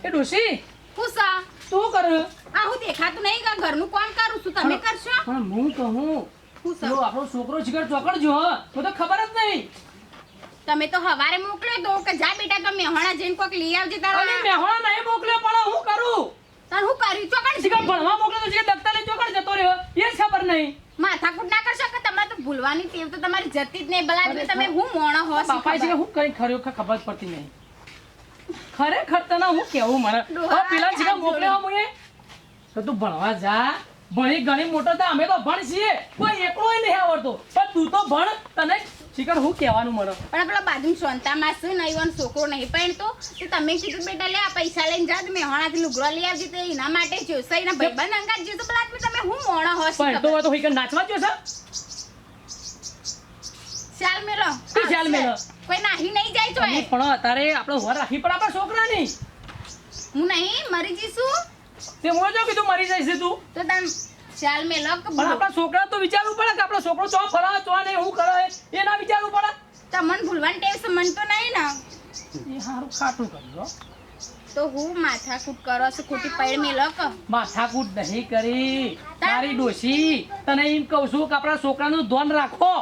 એ ડોશી કુસા તું કર આ હું દેખાતું નહીં કે ઘરનું કામ કરું છું તમે કરશો પણ હું કહું કુસા જો આપણો છોકરો શિખર ચોકડજો હ તો ખબર જ નહીં. તમે તો હવારે મોકલ્યો તો કે જા બેટા તો મેહોણા જઈને કોક લઈ આવજે તારા અરે મેહોણા નહીં મોકલ્યો પણ હું કરું તને હું કર્યું ચોકડ શિખર ભણવા મોકલ્યો તો શિખર દફતર લઈને ચોકડ જતો રહ્યો એ જ ખબર નહીં. માથાકૂટ ના કરશો કે તમારે તો ભૂલવાની ટેવ તો તમારી જતી જ નહીં બલાદમી તમે હું મોણો હો બાપા છે હું કઈ ખરેખર ખબર પડતી નહીં. ખરેખર તને હું કેવું મને પેલા શિખર મોકલ્યો હું તો તું ભણવા જા ભણી ઘણી મોટો તો અમે તો ભણ છીએ કોઈ એકલો નહીં આવડતો પણ તું તો ભણ તને શિખર હું કહેવાનું મને પણ પેલા બાજુ સોનતામાં શું નહીં છોકરો નહીં પણ તો તમે કીધું બેટા લે આ પૈસા લઈને જા તો મેહોણાથી લુગડો લઈ આવજે તો એના માટે જોશે એના ભાઈબંધ અંગાત જો તો બલાદમી તમે હું મોણો હો પણ તો હિકર નાચવા જો છે ચાલ મેલો શું ચાલ મેલો કોઈ નાહી નહીં જાય તો અમે પણ અત્યારે આપણે વર રાખી પણ આપણા છોકરાની હું નહીં મરી જઈશું તે હું જો કીધું મરી જઈશ તું તો તમ ચાલ મેલો કે પણ આપણા છોકરા તો વિચારવું પડે કે આપણો છોકરો ચો ફરા ચો ને હું કરે એ ના વિચારવું પડે તમને ભૂલવાની ટેવ છે મન તો નહીં ને એ હારું ખાટું કર્યું તો હું માથાકૂટ કરો છો ખોટી પૈડ મેલો કે માથાકૂટ નહીં કરી તારી ડોશી તને એમ કહું છું કે આપણા છોકરાનું ધ્યાન રાખો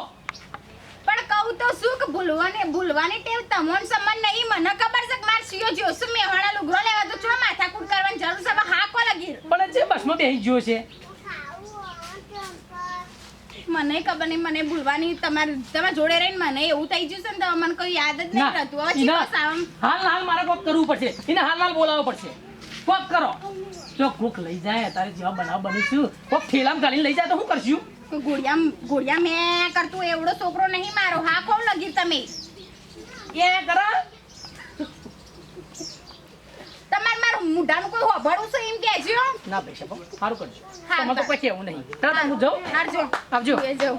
પણ કહું તો શું કે ભૂલવાની ટેવ તમોન સંબંધ નહીં મને ખબર છે કે માર સિયો જોશું મેહોણા લુગડો લેવા તો ચો માથાકૂટ કરવાની જરૂર છે હવે હા કો લગી પણ જે બસમાં બેસી ગયો છે મને ખબર નહીં મને ભૂલવાની તમારા જોડે રહીને મને એવું થઈ ગયું છે ને તો મને કોઈ યાદ જ નહીં રહેતું હવે ચીકો સાવમ હાલ મારે કોક કરવું પડશે એને હાલ બોલાવવો પડશે કોક કરો જો કોક લઈ જાય તારે જેવા બનાવ બનીશું કોક ઠેલામ ગાલીને લઈ જાય તો શું કરશું ઘોડિયા મેં કરતું એવડો છોકરો નહીં મારો હા કોણ લગી તમે એ કરા તમારે મારું મુઢાનું કોઈ હોભળવું છે એમ કહેજો ના પૈસા સારું કરજો હા, તમારે તો કોઈ કેવું નહીં હું જાઉં હારજો આવજો એ જાઉં